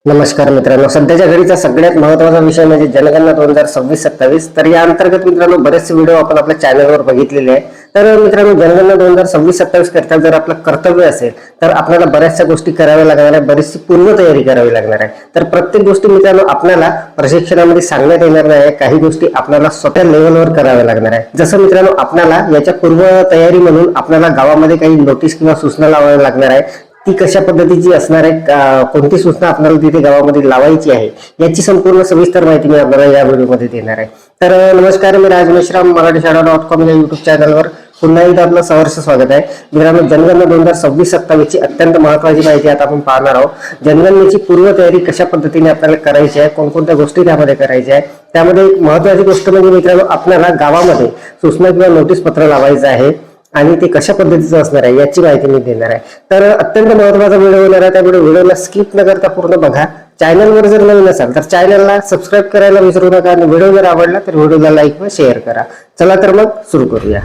नमस्कार मित्रांनो, सध्याच्या घडीचा सगळ्यात महत्त्वाचा विषय म्हणजे जनगणना 2026-27. तर या अंतर्गत मित्रांनो बरेचसे व्हिडिओ आपण आपल्या चॅनलवर बघितलेले आहे. तर मित्रांनो, जनगणना 2026-27 करता जर आपलं कर्तव्य असेल तर आपल्याला बऱ्याचशा गोष्टी कराव्या लागणार आहे, बरीचशी पूर्वतयारी करावी लागणार आहे. तर प्रत्येक गोष्टी मित्रांनो आपल्याला प्रशिक्षणामध्ये सांगण्यात येणार नाही, काही गोष्टी आपल्याला स्वतः लेवलवर कराव्या लागणार आहे. जसं मित्रांनो, आपल्याला याच्या पूर्वतयारी म्हणून आपल्याला गावामध्ये काही नोटीस किंवा सूचना लावाव्या लागणार आहे. ती कशा पद्धतीची असणार आहे, कोणती सूचना आपल्याला तिथे गावामध्ये लावायची आहे, याची संपूर्ण सविस्तर माहिती मी आपल्याला या व्हिडिओमध्ये देणार आहे. तर नमस्कार, मी राज मेश्राम, मराठीशाळा.com या युट्यूब चॅनलवर पुन्हा एकदा आपलं सहर्ष स्वागत आहे. मित्रांनो, जनगणना 2026-27 ची अत्यंत महत्त्वाची माहिती आता आपण पाहणार आहोत. जनगणनेची पूर्वतयारी कशा पद्धतीने आपल्याला करायची आहे, कोणकोणत्या गोष्टी त्यामध्ये करायच्या आहे. त्यामध्ये एक महत्त्वाची गोष्ट म्हणजे मित्रांनो, आपल्याला गावामध्ये सूचना किंवा नोटीस पत्र लावायचं आहे आणि ते कशा पद्धतीचं असणार आहे याची माहिती मी देणार आहे. तर अत्यंत महत्त्वाचा व्हिडिओ होणार आहे, त्यामुळे व्हिडिओला स्किप न करता पूर्ण बघा. चॅनलवर जर नवीन असाल तर चॅनलला सबस्क्राईब करायला विसरू नका आणि व्हिडिओ जर आवडला तर व्हिडिओला लाईक व शेअर करा. चला तर मग सुरू करूया.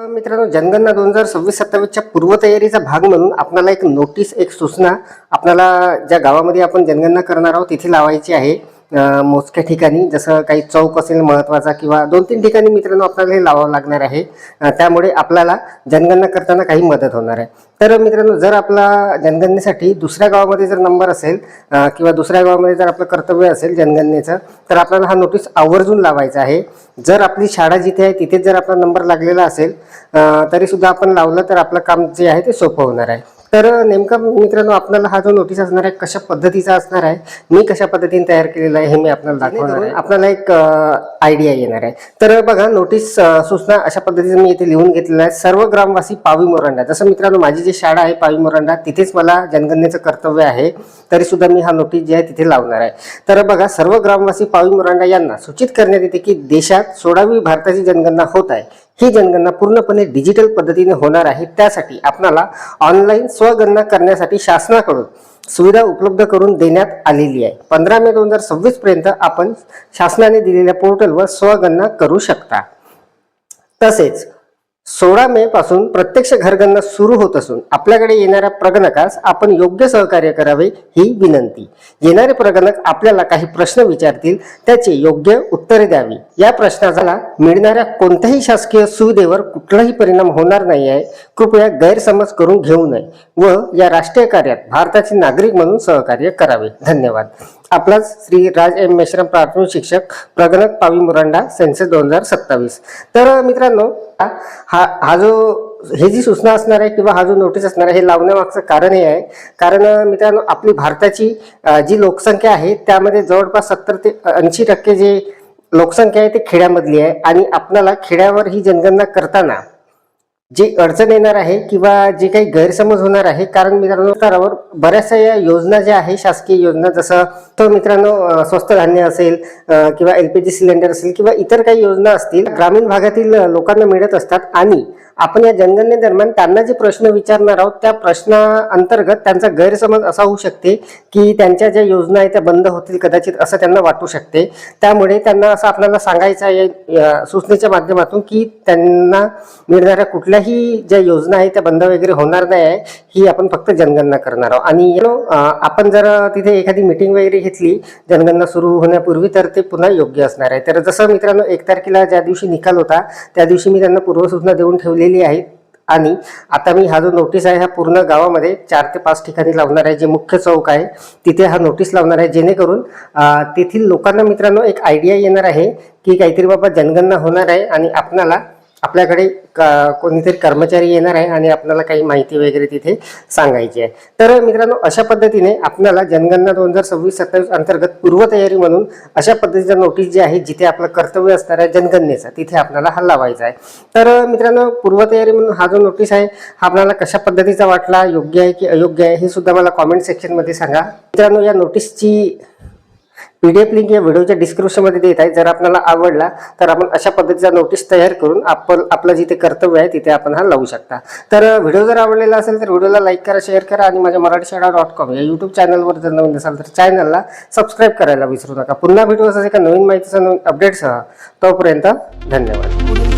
मित्रांनो, जनगणना 2026-27च्या पूर्वतयारीचा भाग म्हणून आपल्याला एक नोटीस, एक सूचना आपल्याला ज्या गावामध्ये आपण जनगणना करणार आहोत तिथे लावायची आहे. मोजक्या ठिकाणी, जसं काही चौक असेल महत्त्वाचा किंवा 2-3 ठिकाणी मित्रांनो आपल्याला हे लावावं लागणार आहे. त्यामुळे आपल्याला जनगणना करताना काही मदत होणार आहे. तर मित्रांनो, जर आपला जनगणनेसाठी दुसऱ्या गावामध्ये जर नंबर असेल किंवा दुसऱ्या गावामध्ये जर आपलं कर्तव्य असेल जनगणनेचं, तर आपल्याला हा नोटीस आवर्जून लावायचा आहे. जर आपली शाळा जिथे आहे तिथेच जर आपला नंबर लागलेला असेल तरी सुद्धा आपण लावलं तर आपलं काम जे आहे ते सोपं होणार आहे. तर नेमका मित्रांनो, आपल्याला हा जो नोटीस असणार आहे कशा पद्धतीचा असणार आहे, मी कशा पद्धतीने तयार केलेला आहे हे मी आपल्याला दाखवणार आहे. आपल्याला एक आयडिया येणार आहे. तर बघा, नोटीस सूचना अशा पद्धतीने मी इथे लिहून घेतलेला आहे. सर्व ग्रामवासी पावी मोरांडा. जसं मित्रांनो, माझी जी शाळा आहे पावी मोरांडा, तिथेच मला जनगणनेचं कर्तव्य आहे, तरी सुद्धा मी हा नोटीस जे आहे तिथे लावणार आहे. तर बघा, सर्व ग्रामवासी पावी मोरांडा यांना सूचित करण्यात येते की देशात 16वी भारताची जनगणना होत आहे. ही जनगणना पूर्णपणे डिजिटल पद्धतीने होणार आहे. त्यासाठी आपल्याला ऑनलाईन स्वगणना करण्यासाठी शासनाकडून सुविधा उपलब्ध करून देण्यात आलेली आहे. 15 मे 2026 पर्यंत आपण शासनाने दिलेल्या पोर्टलवर स्वगणना करू शकता. तसेच 16 मे पासून प्रत्यक्ष घरगणना सुरू होत असून आपल्याकडे येणाऱ्या प्रगणकास आपण योग्य सहकार्य करावे ही विनंती. येणारे प्रगणक आपल्याला काही प्रश्न विचारतील, त्याचे योग्य उत्तरे द्यावी. या प्रश्नाला मिळणाऱ्या कोणत्याही शासकीय सुविधेवर कुठलाही परिणाम होणार नाही आहे. कृपया गैरसमज करून घेऊ नये व या राष्ट्रीय कार्यात भारताचे नागरिक म्हणून सहकार्य करावे. धन्यवाद. आपलाच श्री राज एम मेश्राम, प्राथमिक शिक्षक, प्रगणक, पावी मोरांडा, सेन्सस 2027. तर मित्रांनो, हा जो हे जी सूचना असणार आहे किंवा हा जो नोटीस असणार आहे हे लावण्यामागचं कारण हे आहे, कारण मित्रांनो आपली भारताची जी लोकसंख्या आहे त्यामध्ये जवळपास 70 ते 80% जे लोकसंख्या आहे ते खेड्यामधली आहे. आणि आपल्याला खेड्यावर ही जनगणना करताना जी अडचण येणार आहे किंवा जे काही गैरसमज होणार आहे, कारण मित्रांनो स्तरावर बऱ्याचशा या योजना ज्या आहे, शासकीय योजना, जसं तो मित्रांनो स्वस्त धान्य असेल किंवा LPG सिलेंडर असेल किंवा इतर काही योजना असतील, ग्रामीण भागातील लोकांना मिळत असतात. आणि आपण या जनगणनेदरम्यान त्यांना जे प्रश्न विचारणार आहोत त्या प्रश्नाअंतर्गत त्यांचा गैरसमज असा होऊ शकते की त्यांच्या ज्या योजना आहेत त्या बंद होतील कदाचित, असं त्यांना वाटू शकते. त्यामुळे त्यांना असं आपल्याला सांगायचं आहे या सूचनेच्या माध्यमातून की त्यांना मिळणाऱ्या कुठल्याही ज्या योजना आहेत त्या बंद वगैरे होणार नाही आहे, ही आपण फक्त जनगणना करणार आहोत. आणि आपण जर तिथे एखादी मीटिंग वगैरे घेतली जनगणना सुरू होण्यापूर्वी तर ते पुन्हा योग्य असणार आहे. तर जसं मित्रांनो 1 तारखेला ज्या दिवशी निकाल होता त्या दिवशी मी त्यांना पूर्वसूचना देऊन ठेवलेली आहेत. आणि आता मी हा जो नोटीस आहे हा पूर्ण गावामध्ये 4 ते 5 ठिकाणी लावणार आहे. जे मुख्य चौक आहे तिथे हा नोटीस लावणार आहे, जेणेकरून तेथील लोकांना मित्रांनो एक आयडिया येणार आहे की काहीतरी बाबा जनगणना होणार आहे आणि आपल्याकडे कोणीतरी कर्मचारी येणार आहे आणि आपल्याला काही माहिती वगैरे तिथे सांगायची आहे. तर मित्रांनो, अशा पद्धतीने आपल्याला जनगणना 2026-27 अंतर्गत पूर्वतयारी म्हणून अशा पद्धतीचा नोटीस जे आहे जिथे आपलं कर्तव्य असणार आहे जनगणनेचा, तिथे आपल्याला हा लावायचा आहे. तर मित्रांनो, पूर्वतयारी म्हणून हा जो नोटीस आहे हा आपल्याला कशा पद्धतीचा वाटला, योग्य आहे की अयोग्य आहे, हे सुद्धा मला कॉमेंट सेक्शनमध्ये सांगा. मित्रांनो, या नोटीसची PDF लिंक या व्हिडिओच्या डिस्क्रिप्शनमध्ये देत आहे. जर आपल्याला आवडला तर आपण अशा पद्धतीचा नोटीस तयार करून आपलं जिथे कर्तव्य आहे तिथे आपण हा लावू शकता. तर व्हिडिओ जर आवडलेला असेल तर व्हिडिओला लाईक करा, शेअर करा आणि माझ्या मराठीशाळा.com या YouTube चॅनलवर जर नवीन असाल तर चॅनलला सबस्क्राईब करायला विसरू नका. पुन्हा भेटू असं एका नवीन माहितीसह, नवीन अपडेटसह. तोपर्यंत धन्यवाद.